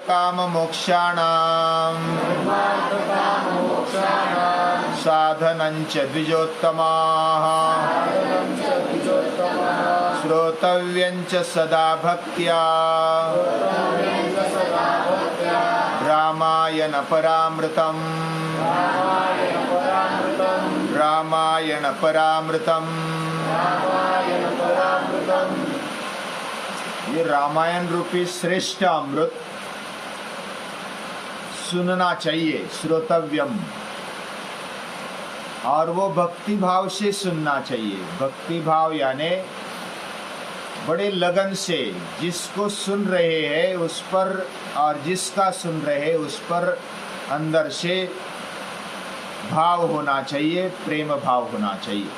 काम मोक्षाणां साधनञ्च द्विजोत्तमाः श्रोतव्यञ्च सदा भक्त्या रामायण परामृतम् रामायण परामृतम्। ये रामायण रूपी श्रेष्ठ अमृत सुनना चाहिए, श्रोतव्यम, और वो भक्ति भाव से सुनना चाहिए। भक्ति भाव यानी बड़े लगन से जिसको सुन रहे हैं उस पर, और जिसका सुन रहे हैं उस पर अंदर से भाव होना चाहिए, प्रेम भाव होना चाहिए।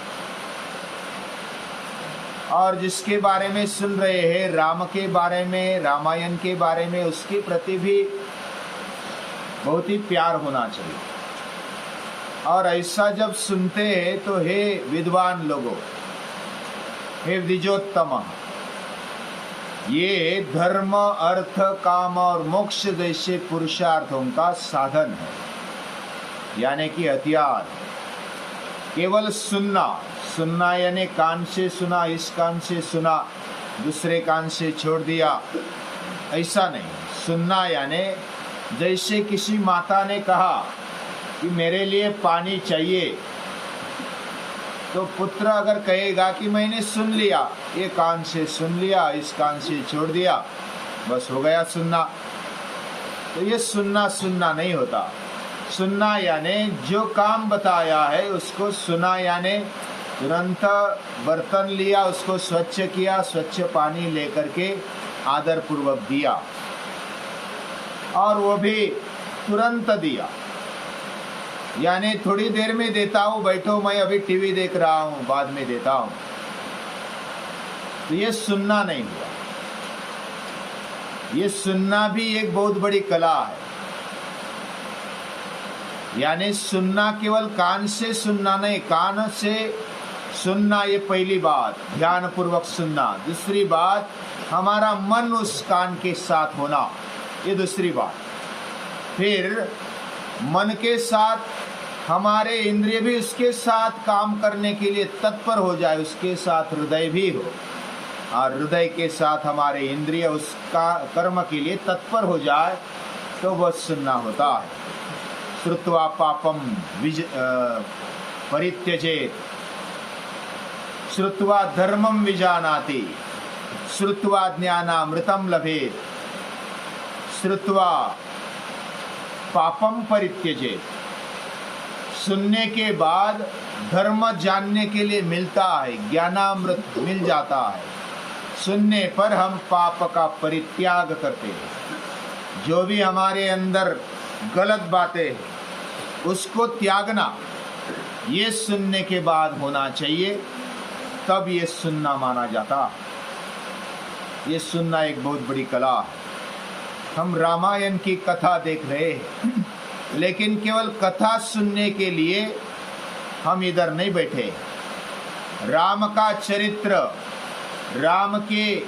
और जिसके बारे में सुन रहे हैं, राम के बारे में, रामायण के बारे में, उसके प्रति भी बहुत ही प्यार होना चाहिए। और ऐसा जब सुनते हैं तो हे विद्वान लोगों, हे द्विजोत्तम, ये धर्म, अर्थ, काम और मोक्ष जैसे पुरुषार्थों का साधन है, यानी कि हथियार। केवल सुनना, सुनना यानी कान से सुना, इस कान से सुना, दूसरे कान से छोड़ दिया, ऐसा नहीं। सुनना यानी जैसे किसी माता ने कहा कि मेरे लिए पानी चाहिए, तो पुत्र अगर कहेगा कि मैंने सुन लिया, ये कान से सुन लिया, इस कान से छोड़ दिया, बस हो गया सुनना। तो ये सुनना सुनना नहीं होता। सुनना यानी जो काम बताया है उसको सुना, यानी तुरंत बर्तन लिया, उसको स्वच्छ किया, स्वच्छ पानी लेकर के आदर पूर्वक दिया, और वो भी तुरंत दिया, यानी थोड़ी देर में देता हूँ, बैठो मैं अभी टीवी देख रहा हूँ, बाद में देता हूँ। तो ये सुनना नहीं हुआ। ये सुनना भी एक बहुत बड़ी कला है। यानी सुनना केवल कान से सुनना नहीं, कान से सुनना ये पहली बात, ध्यान पूर्वक सुनना। दूसरी बात, हमारा मन उस कान के साथ होना, ये दूसरी बात। फिर मन के साथ हमारे इंद्रिय भी उसके साथ काम करने के लिए तत्पर हो जाए, उसके साथ हृदय भी हो, और हृदय के साथ हमारे इंद्रिय उसका कर्म के लिए तत्पर हो जाए, तो वह सुनना होता है। श्रुत्वा पापम परित्यजेत, श्रुत्वा धर्मम विजानाति, श्रुत्वा ज्ञानामृतम लभेत, श्रुत्वा पापम परित्यजेत। सुनने के बाद धर्म जानने के लिए मिलता है, ज्ञानामृत मिल जाता है। सुनने पर हम पाप का परित्याग करते हैं। जो भी हमारे अंदर गलत बातें हैं उसको त्यागना, ये सुनने के बाद होना चाहिए, तब ये सुनना माना जाता है। ये सुनना एक बहुत बड़ी कला है। हम रामायण की कथा देख रहे हैं, लेकिन केवल कथा सुनने के लिए हम इधर नहीं बैठे। राम का चरित्र, राम के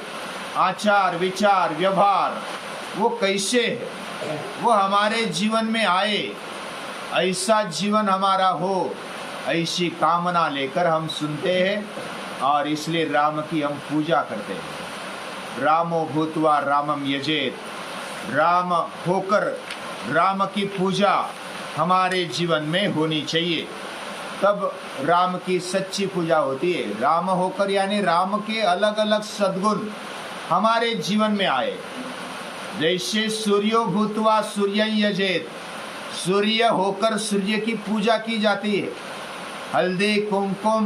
आचार विचार व्यवहार वो कैसे है, वो हमारे जीवन में आए, ऐसा जीवन हमारा हो, ऐसी कामना लेकर हम सुनते हैं, और इसलिए राम की हम पूजा करते हैं। रामो भूत्वा रामम यजेत, राम होकर राम की पूजा हमारे जीवन में होनी चाहिए, तब राम की सच्ची पूजा होती है। राम होकर यानी राम के अलग अलग सद्गुण हमारे जीवन में आए। जैसे सूर्यो भूत्वा सूर्य यजेत, सूर्य होकर सूर्य की पूजा की जाती है। हल्दी कुमकुम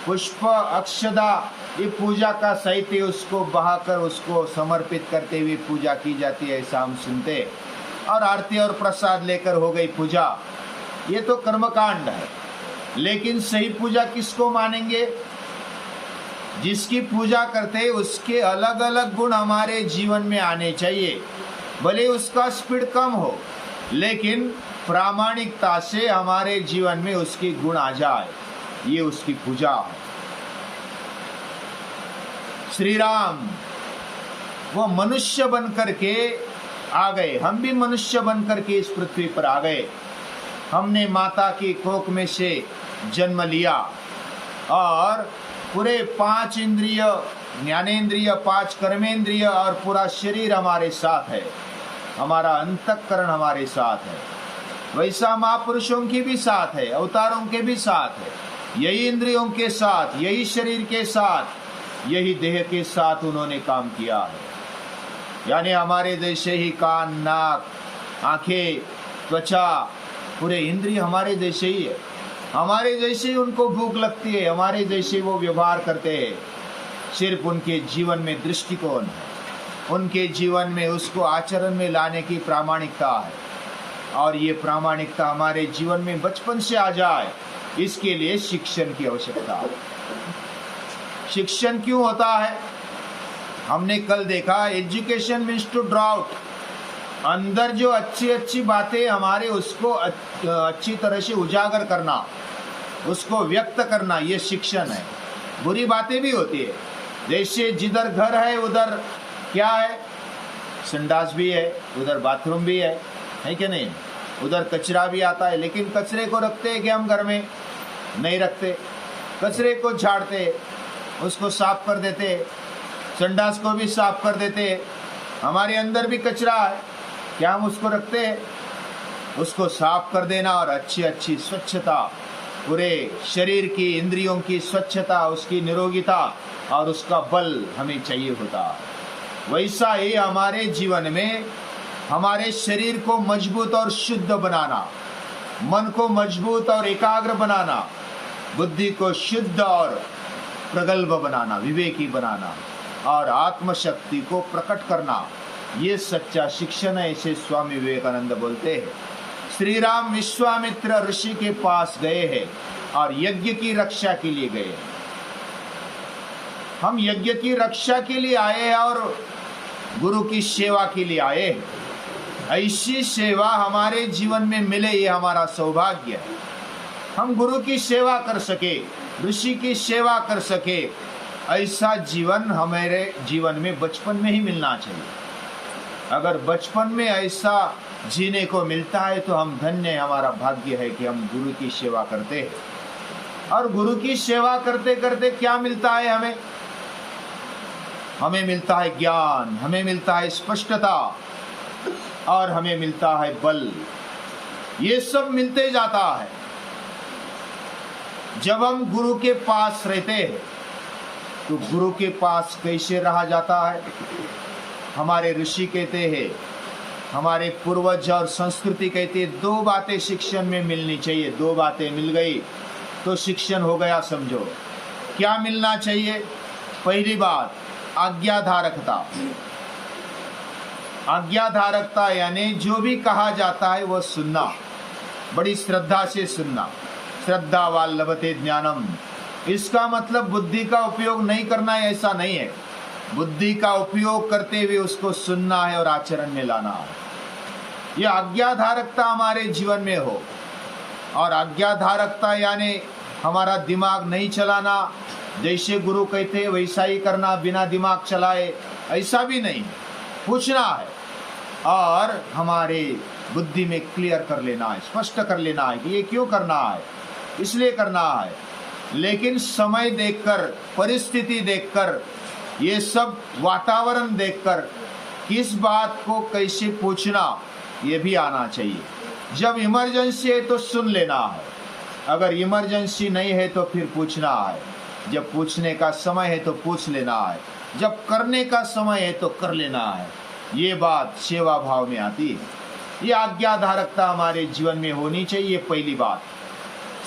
पुष्प अक्षदा, ये पूजा का साहित्य, उसको बहाकर उसको समर्पित करते हुए पूजा की जाती है, ऐसा हम सुनते। और आरती और प्रसाद लेकर हो गई पूजा, ये तो कर्मकांड है। लेकिन सही पूजा किसको मानेंगे? जिसकी पूजा करते उसके अलग अलग गुण हमारे जीवन में आने चाहिए। भले उसका स्पीड कम हो, लेकिन प्रामाणिकता से हमारे जीवन में उसकी गुण आ जाए, ये उसकी पूजा है। श्री राम वो मनुष्य बन करके आ गए, हम भी मनुष्य बनकर के इस पृथ्वी पर आ गए। हमने माता की कोख में से जन्म लिया और पूरे 5 इंद्रिय, ज्ञानेंद्रिय, 5 कर्मेंद्रिय और पूरा शरीर हमारे साथ है, हमारा अंतःकरण हमारे साथ है। वैसा महापुरुषों की भी साथ है, अवतारों के भी साथ है। यही इंद्रियों के साथ, यही शरीर के साथ, यही देह के साथ उन्होंने काम किया है। यानी हमारे जैसे ही कान, नाक, आंखें, त्वचा, पूरे इंद्रिय हमारे जैसे ही है। हमारे जैसे ही उनको भूख लगती है, हमारे जैसे वो व्यवहार करते हैं। सिर्फ उनके जीवन में दृष्टिकोण है, उनके जीवन में उसको आचरण में लाने की प्रामाणिकता है। और ये प्रामाणिकता हमारे जीवन में बचपन से आ जाए, इसके लिए शिक्षण की आवश्यकता है। शिक्षण क्यों होता है? हमने कल देखा, education means to draw out. अंदर जो अच्छी अच्छी बातें हमारे, उसको अच्छी तरह से उजागर करना, उसको व्यक्त करना, ये शिक्षण है। बुरी बातें भी होती है, जैसे जिधर घर है उधर क्या है, संडास भी है, उधर बाथरूम भी है कि नहीं? उधर कचरा भी आता है, लेकिन कचरे को रखते हैं कि हम घर में नहीं रखते। कचरे को झाड़ते, उसको साफ कर देते, संडास को भी साफ कर देते। हमारे अंदर भी कचरा है, क्या हम उसको रखते हैं? उसको साफ कर देना और अच्छी अच्छी स्वच्छता, पूरे शरीर की, इंद्रियों की स्वच्छता, उसकी निरोगिता और उसका बल हमें चाहिए होता। वैसा ही हमारे जीवन में हमारे शरीर को मजबूत और शुद्ध बनाना, मन को मजबूत और एकाग्र बनाना, बुद्धि को शुद्ध और प्रगल्भ बनाना, विवेकी बनाना और आत्मशक्ति को प्रकट करना, ये सच्चा शिक्षण है। इसे स्वामी विवेकानंद बोलते हैं। श्री राम विश्वामित्र ऋषि के पास गए हैं और यज्ञ की रक्षा के लिए गए। हम यज्ञ की रक्षा के लिए आए हैं और गुरु की सेवा के लिए आए हैं। ऐसी सेवा हमारे जीवन में मिले, ये हमारा सौभाग्य है। हम गुरु की सेवा कर सके, ऋषि की सेवा कर सके, ऐसा जीवन हमारे जीवन में बचपन में ही मिलना चाहिए। अगर बचपन में ऐसा जीने को मिलता है तो हम धन्य हैं, हमारा भाग्य है कि हम गुरु की सेवा करते हैं। और गुरु की सेवा करते करते क्या मिलता है हमें? हमें मिलता है ज्ञान, हमें मिलता है स्पष्टता और हमें मिलता है बल। ये सब मिलते जाता है जब हम गुरु के पास रहते हैं। तो गुरु के पास कैसे रहा जाता है? हमारे ऋषि कहते हैं, हमारे पूर्वज और संस्कृति कहते हैं, 2 बातें शिक्षण में मिलनी चाहिए। 2 बातें मिल गई तो शिक्षण हो गया समझो। क्या मिलना चाहिए? पहली बात आज्ञाधारकता। आज्ञाधारकता यानी जो भी कहा जाता है वो सुनना, बड़ी श्रद्धा से सुनना। श्रद्धा वाल लभते ज्ञानम, इसका मतलब बुद्धि का उपयोग नहीं करना है, ऐसा नहीं है। बुद्धि का उपयोग करते हुए उसको सुनना है और आचरण में लाना है। यह आज्ञाधारकता हमारे जीवन में हो। और आज्ञाधारकता यानी हमारा दिमाग नहीं चलाना, जैसे गुरु कहते हैं वैसा ही करना, बिना दिमाग चलाए, ऐसा भी नहीं। पूछना है और हमारे बुद्धि में क्लियर कर लेना है, स्पष्ट कर लेना है कि ये क्यों करना है, इसलिए करना है। लेकिन समय देखकर, परिस्थिति देखकर, ये सब वातावरण देखकर किस बात को कैसे पूछना, ये भी आना चाहिए। जब इमरजेंसी है तो सुन लेना है, अगर इमरजेंसी नहीं है तो फिर पूछना है। जब पूछने का समय है तो पूछ लेना है, जब करने का समय है तो कर लेना है। ये बात सेवा भाव में आती है। ये आज्ञाधारकता हमारे जीवन में होनी चाहिए। पहली बात,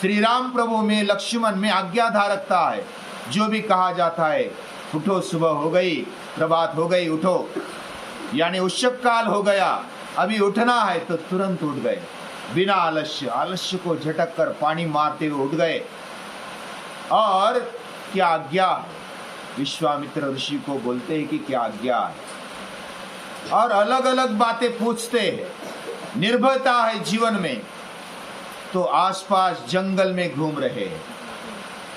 श्री राम प्रभु में, लक्ष्मण में आज्ञाधारकता है। जो भी कहा जाता है, उठो सुबह हो गई, प्रभात हो गई, उठो, यानी उषक काल हो गया, अभी उठना है, तो तुरंत उठ गए, बिना आलस्य को झटक कर पानी मारते हुए उठ गए। और क्या आज्ञा है? विश्वामित्र ऋषि को बोलते हैं कि क्या आज्ञा है, और अलग अलग बातें पूछते हैं। निर्भयता है जीवन में। तो आसपास जंगल में घूम रहे हैं,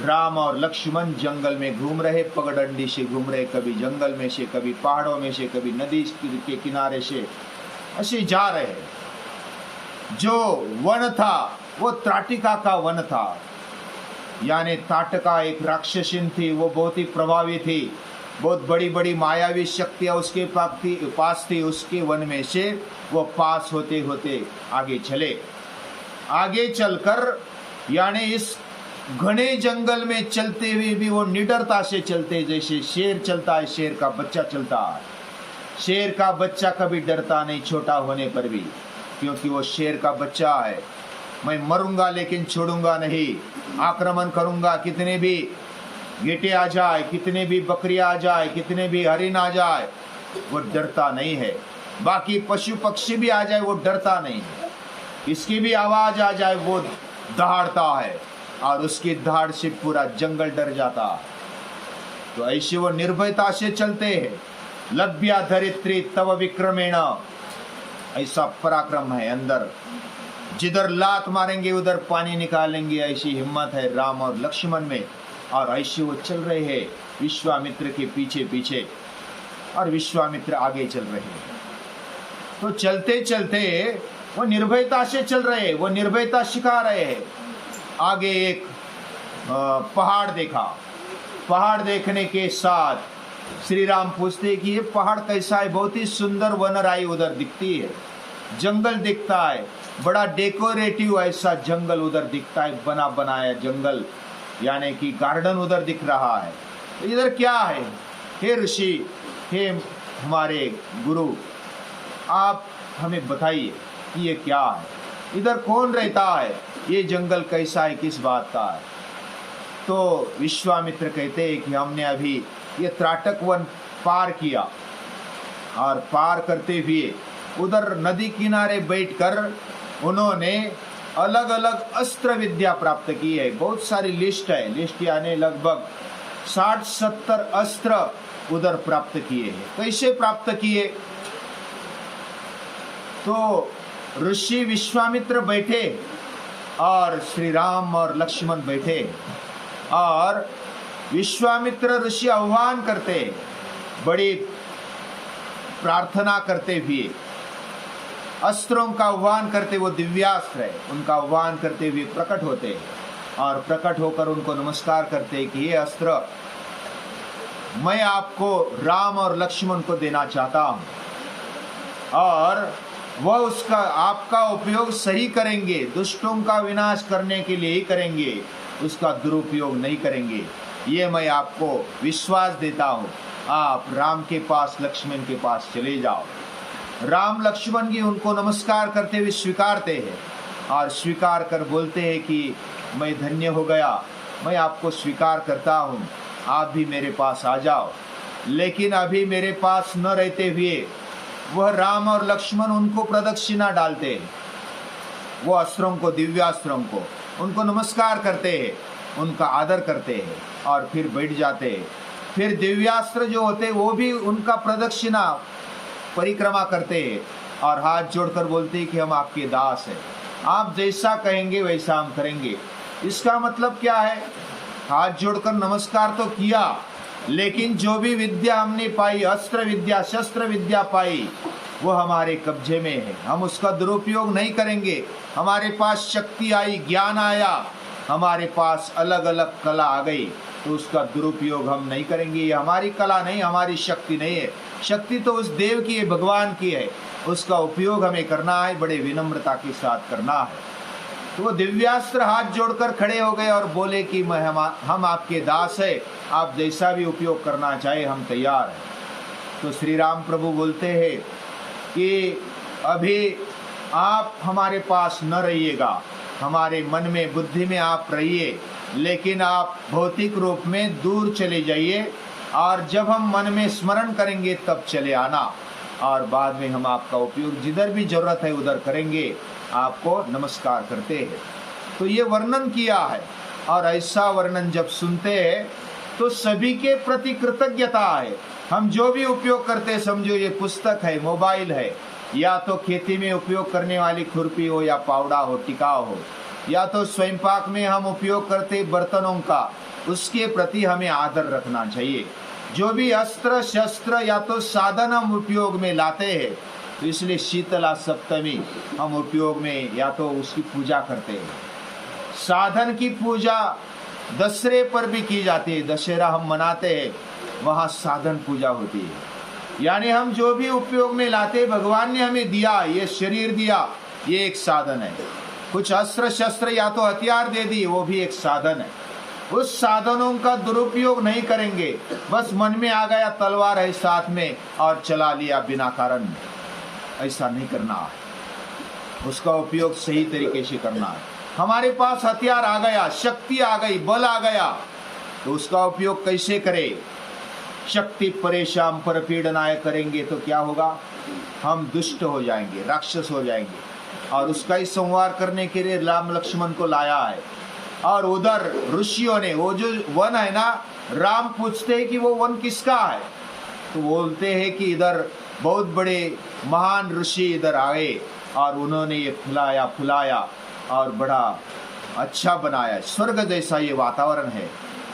राम और लक्ष्मण जंगल में घूम रहे, पगडंडी से घूम रहे, कभी जंगल में से, कभी पहाड़ों में से, कभी नदी के किनारे से, असे जा रहे हैं। जो वन था वो त्राटिका का वन था, यानी ताटका एक राक्षसिन थी, वो बहुत ही प्रभावी थी, बहुत बड़ी बड़ी मायावी शक्तियां उसके पास थी। उसके वन में से वो पास होते होते आगे चले। आगे चलकर यानी इस घने जंगल में चलते हुए भी वो निडरता से चलते, जैसे शेर चलता है, शेर का बच्चा चलता है। शेर का बच्चा कभी डरता नहीं छोटा होने पर भी, क्योंकि वो शेर का बच्चा है। मैं मरूंगा लेकिन छोड़ूंगा नहीं, आक्रमण करूंगा, कितने भी गिटे आ जाए, कितने भी बकरियां आ जाए, कितने भी हरिन आ जाए, वो डरता नहीं है। बाकी पशु पक्षी भी आ जाए वो डरता नहीं है। इसकी भी आवाज आ जाए वो दहाड़ता है, और उसकी दहाड़ से पूरा जंगल डर जाता है। तो ऐसे वो निर्भयता से चलते हैं। लभ्या धरित्री तव विक्रमेण, ऐसा पराक्रम है अंदर। जिधर लात मारेंगे उधर पानी निकालेंगे, ऐसी हिम्मत है राम और लक्ष्मण में। और ऐसे वो चल रहे हैं विश्वामित्र के पीछे पीछे, और विश्वामित्र आगे चल रहे हैं। तो चलते चलते वो निर्भयता से चल रहे हैं, वो निर्भयता सिखा रहे हैं। आगे एक पहाड़ देखा। पहाड़ देखने के साथ श्री राम पूछते कि ये पहाड़ कैसा है? बहुत ही सुंदर वनराई उधर दिखती है, जंगल दिखता है, बड़ा डेकोरेटिव ऐसा जंगल उधर दिखता है, बना बनाया जंगल, यानी कि गार्डन उधर दिख रहा है। तो इधर क्या है? हे ऋषि, हे हमारे गुरु, आप हमें बताइए कि ये क्या है, इधर कौन रहता है, ये जंगल कैसा है, किस बात का है? तो विश्वामित्र कहते हैं कि हमने अभी ये त्राटक वन पार किया, और पार करते हुए उधर नदी किनारे बैठकर उन्होंने अलग अलग अस्त्र विद्या प्राप्त की है। बहुत सारी लिस्ट है, लिस्ट यानी लगभग 60-70 अस्त्र उधर प्राप्त किए हैं। कैसे प्राप्त किए? तो ऋषि विश्वामित्र बैठे और श्री राम और लक्ष्मण बैठे, और विश्वामित्र ऋषि आह्वान करते, बड़ी प्रार्थना करते हुए अस्त्रों का आह्वान करते, वो दिव्यास्त्र है, उनका आह्वान करते हुए प्रकट होते, और प्रकट होकर उनको नमस्कार करते कि ये अस्त्र मैं आपको राम और लक्ष्मण को देना चाहता हूँ, और वह उसका आपका उपयोग सही करेंगे, दुष्टों का विनाश करने के लिए ही करेंगे, उसका दुरुपयोग नहीं करेंगे। ये मैं आपको विश्वास देता हूँ। आप राम के पास, लक्ष्मण के पास चले जाओ। राम लक्ष्मण जी उनको नमस्कार करते हुए स्वीकारते हैं, और स्वीकार कर बोलते हैं कि मैं धन्य हो गया, मैं आपको स्वीकार करता हूँ, आप भी मेरे पास आ जाओ। लेकिन अभी मेरे पास न रहते हुए वह राम और लक्ष्मण उनको प्रदक्षिणा डालते हैं, वो अस्त्रों को, दिव्यास्त्रों को, उनको नमस्कार करते हैं, उनका आदर करते हैं, और फिर बैठ जाते हैं। फिर दिव्यास्त्र जो होते हैं वो भी उनका प्रदक्षिणा परिक्रमा करते हैं, और हाथ जोड़कर बोलते हैं कि हम आपके दास हैं, आप जैसा कहेंगे वैसा हम करेंगे। इसका मतलब क्या है? हाथ जोड़कर नमस्कार तो किया, लेकिन जो भी विद्या हमने पाई, अस्त्र विद्या, शस्त्र विद्या पाई, वो हमारे कब्जे में है, हम उसका दुरुपयोग नहीं करेंगे। हमारे पास शक्ति आई, ज्ञान आया, हमारे पास अलग अलग कला आ गई, तो उसका दुरुपयोग हम नहीं करेंगे। ये हमारी कला नहीं, हमारी शक्ति नहीं है, शक्ति तो उस देव की है, भगवान की है, उसका उपयोग हमें करना है, बड़े विनम्रता के साथ करना है। तो वो दिव्यास्त्र हाथ जोड़कर खड़े हो गए और बोले कि हम आपके दास है, आप जैसा भी उपयोग करना चाहे हम तैयार हैं। तो श्री राम प्रभु बोलते हैं कि अभी आप हमारे पास न रहिएगा, हमारे मन में, बुद्धि में आप रहिए, लेकिन आप भौतिक रूप में दूर चले जाइए, और जब हम मन में स्मरण करेंगे तब चले आना, और बाद में हम आपका उपयोग जिधर भी जरूरत है उधर करेंगे, आपको नमस्कार करते हैं। तो ये वर्णन किया है, और ऐसा वर्णन जब सुनते हैं तो सभी के प्रति कृतज्ञता है। हम जो भी उपयोग करते हैं, समझो ये पुस्तक है, मोबाइल है, या तो खेती में उपयोग करने वाली खुरपी हो, या पावड़ा हो, टिकाव हो, या तो स्वयंपाक में हम उपयोग करते बर्तनों का, उसके प्रति हमें आदर रखना चाहिए। जो भी अस्त्र शस्त्र या तो साधन हम उपयोग में लाते हैं, तो इसलिए शीतला सप्तमी हम उपयोग में या तो उसकी पूजा करते हैं। साधन की पूजा दशहरे पर भी की जाती है। दशहरा हम मनाते हैं, वहाँ साधन पूजा होती है। यानी हम जो भी उपयोग में लाते, भगवान ने हमें दिया, ये शरीर दिया, ये एक साधन है। कुछ अस्त्र शस्त्र या तो हथियार दे दिए, वो भी एक साधन है। उस साधनों का दुरुपयोग नहीं करेंगे। बस मन में आ गया तलवार है साथ में और चला लिया बिना कारण, ऐसा नहीं करना है। उसका उपयोग सही तरीके से करना है। हमारे पास हथियार आ गया, शक्ति आ गई, बल आ गया, तो उसका उपयोग कैसे करें? शक्ति परेशान पर पीड़नाय करेंगे तो क्या होगा? हम दुष्ट हो जाएंगे, राक्षस हो जाएंगे। और उसका ही संहार करने के लिए राम लक्ष्मण को लाया है। और उधर ऋषियों ने, वो जो वन है ना, राम पूछते हैं कि वो वन किसका है, तो बोलते हैं कि इधर बहुत बड़े महान ऋषि इधर आए और उन्होंने ये फुलाया फुलाया और बड़ा अच्छा बनाया, स्वर्ग जैसा ये वातावरण है।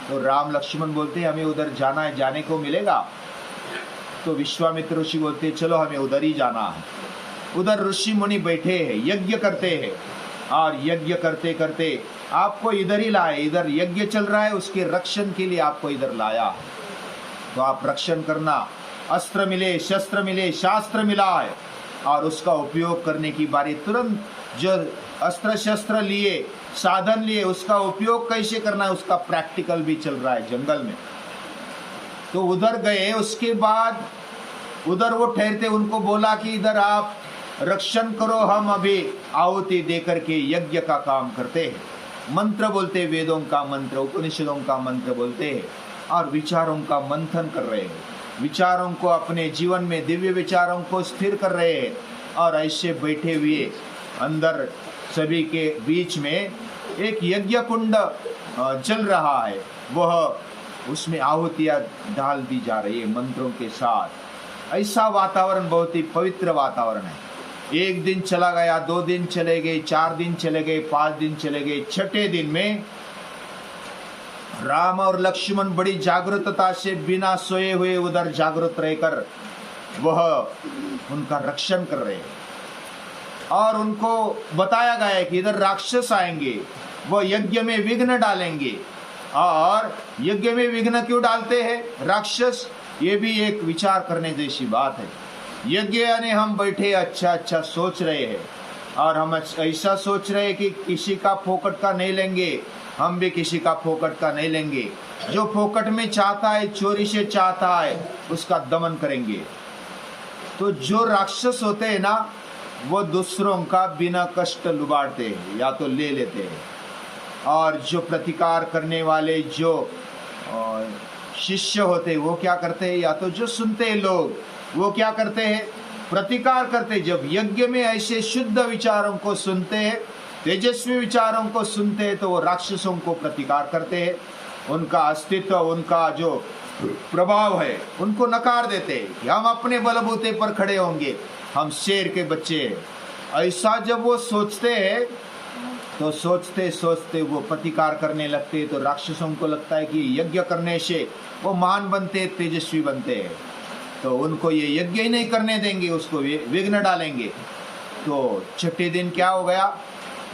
तो राम लक्ष्मण बोलते हैं हमें उधर जाना है, जाने को मिलेगा? तो विश्वामित्र ऋषि बोलते हैं चलो हमें उधर ही जाना है। उधर ऋषि मुनि बैठे हैं, यज्ञ करते हैं, और यज्ञ करते करते आपको इधर ही लाए। इधर यज्ञ चल रहा है, उसके रक्षण के लिए आपको इधर लाया है। तो आप रक्षण करना, अस्त्र मिले, शस्त्र मिले, शास्त्र मिला है, और उसका उपयोग करने की बारी। तुरंत जो अस्त्र शस्त्र लिए, साधन लिए, उसका उपयोग कैसे करना है उसका प्रैक्टिकल भी चल रहा है जंगल में। तो उधर गए, उसके बाद उधर वो ठहरते, उनको बोला कि इधर आप रक्षण करो, हम अभी आहुति देकर के यज्ञ का काम करते हैं। मंत्र बोलते, वेदों का मंत्र, उपनिषदों का मंत्र बोलते हैं और विचारों का मंथन कर रहे हैं। विचारों को, अपने जीवन में दिव्य विचारों को स्थिर कर रहे हैं। और ऐसे बैठे हुए अंदर सभी के बीच में एक यज्ञ कुंड चल रहा है, वह उसमें आहुतियाँ डाल दी जा रही है मंत्रों के साथ। ऐसा वातावरण बहुत ही पवित्र वातावरण है। एक दिन चला गया, 2 दिन चले गए, 4 दिन चले गए, 5 दिन चले गए। 6ठे दिन में राम और लक्ष्मण बड़ी जागरूकता से बिना सोए हुए उधर जागरूक रहकर वह उनका रक्षण कर रहे हैं। और उनको बताया गया है कि इधर राक्षस आएंगे, वह यज्ञ में विघ्न डालेंगे। और यज्ञ में विघ्न क्यों डालते हैं राक्षस? ये भी एक विचार करने जैसी बात है। यज्ञ यानी हम बैठे अच्छा अच्छा सोच रहे हैं, और हम ऐसा सोच रहे हैं कि किसी का फोकट का नहीं लेंगे, हम भी किसी का फोकट का नहीं लेंगे। जो फोकट में चाहता है, चोरी से चाहता है, उसका दमन करेंगे। तो जो राक्षस होते हैं ना, वो दूसरों का बिना कष्ट लुबाड़ते हैं या तो ले लेते हैं। और जो प्रतिकार करने वाले जो शिष्य होते हैं वो क्या करते हैं? या तो जो सुनते हैं लोग वो क्या करते हैं? प्रतिकार करते हैं। जब यज्ञ में ऐसे शुद्ध विचारों को सुनते हैं, तेजस्वी विचारों को सुनते हैं, तो वो राक्षसों को प्रतिकार करते हैं। उनका अस्तित्व, उनका जो प्रभाव है, उनको नकार देते हैं कि हम अपने बलबूते पर खड़े होंगे, हम शेर के बच्चे हैं। ऐसा जब वो सोचते हैं तो सोचते सोचते वो प्रतिकार करने लगते हैं। तो राक्षसों को लगता है कि यज्ञ करने से वो महान बनते, तेजस्वी बनते हैं, तो उनको ये यज्ञ ही नहीं करने देंगे, उसको विघ्न डालेंगे। तो 6ठे दिन क्या हो गया?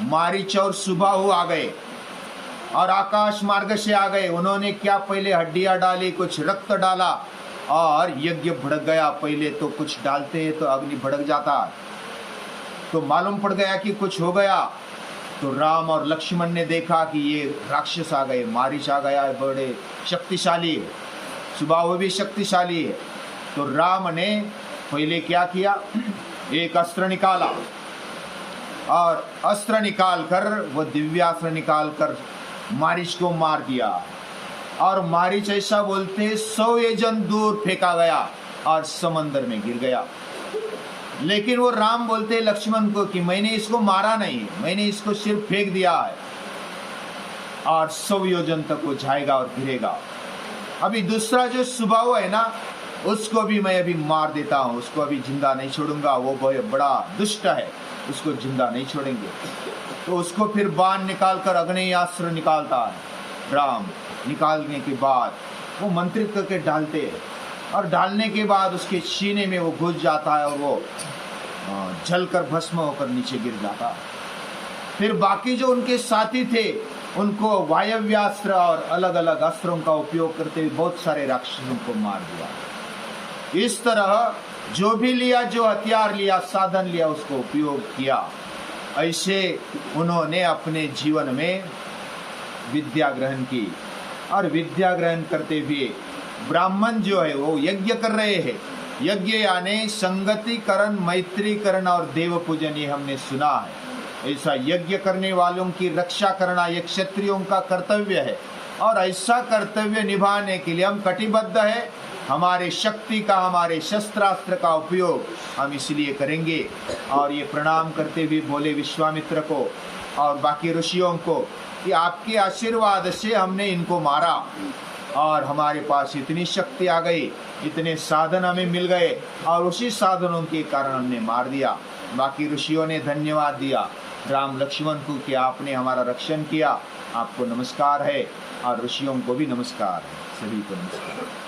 मारीच और सुबाहु आ गए और आकाश मार्ग से आ गए। उन्होंने क्या पहले हड्डियां डाली, कुछ रक्त डाला और यज्ञ भड़क गया। पहले तो कुछ डालते हैं तो अग्नि भड़क जाता, तो मालूम पड़ गया कि कुछ हो गया। तो राम और लक्ष्मण ने देखा कि ये राक्षस आ गए, मारीच आ गया, बड़े शक्तिशाली है, सुबाहु भी शक्तिशाली है। तो राम ने पहले क्या किया? एक अस्त्र निकाला, और अस्त्र निकालकर, वो दिव्यास्त्र निकालकर मारीच को मार दिया। और मारीच ऐसा बोलते 100 योजन दूर फेंका गया और समंदर में गिर गया। लेकिन वो राम बोलते लक्ष्मण को कि मैंने इसको मारा नहीं, मैंने इसको सिर्फ फेंक दिया है, और 100 योजन तक वो जाएगा और गिरेगा। अभी दूसरा जो सुबाहु है ना, उसको भी मैं अभी मार देता हूँ, उसको अभी जिंदा नहीं छोड़ूंगा, वो बड़ा दुष्ट है, उसको जिंदा नहीं छोड़ेंगे। तो उसको फिर बाण निकालकर अग्नेयास्त्र निकालता है राम। निकालने के बाद वो मंत्रित करके डालते हैं, और डालने के बाद उसके सीने में वो घुस जाता है और वो जलकर भस्म होकर नीचे गिर जाता। फिर बाकी जो उनके साथी थे उनको वायव्यास्त्र और अलग अलग अस्त्रों का उपयोग करते हुए बहुत सारे राक्षसों को मार दिया। इस तरह जो भी लिया, जो हथियार लिया, साधन लिया, उसको उपयोग किया। ऐसे उन्होंने अपने जीवन में विद्या ग्रहण की। और विद्या ग्रहण करते हुए ब्राह्मण जो है वो यज्ञ कर रहे हैं। यज्ञ यानी संगतिकरण, मैत्रीकरण और देव पूजन, ये हमने सुना है। ऐसा यज्ञ करने वालों की रक्षा करना ये क्षत्रियों का कर्तव्य है। और ऐसा कर्तव्य निभाने के लिए हम कटिबद्ध है। हमारे शक्ति का, हमारे शस्त्रास्त्र का उपयोग हम इसलिए करेंगे। और ये प्रणाम करते हुए बोले विश्वामित्र को और बाकी ऋषियों को कि आपके आशीर्वाद से हमने इनको मारा और हमारे पास इतनी शक्ति आ गई, इतने साधन हमें मिल गए और उसी साधनों के कारण हमने मार दिया। बाकी ऋषियों ने धन्यवाद दिया राम लक्ष्मण को कि आपने हमारा रक्षण किया, आपको नमस्कार है। और ऋषियों को भी नमस्कार है, सभी को नमस्कार।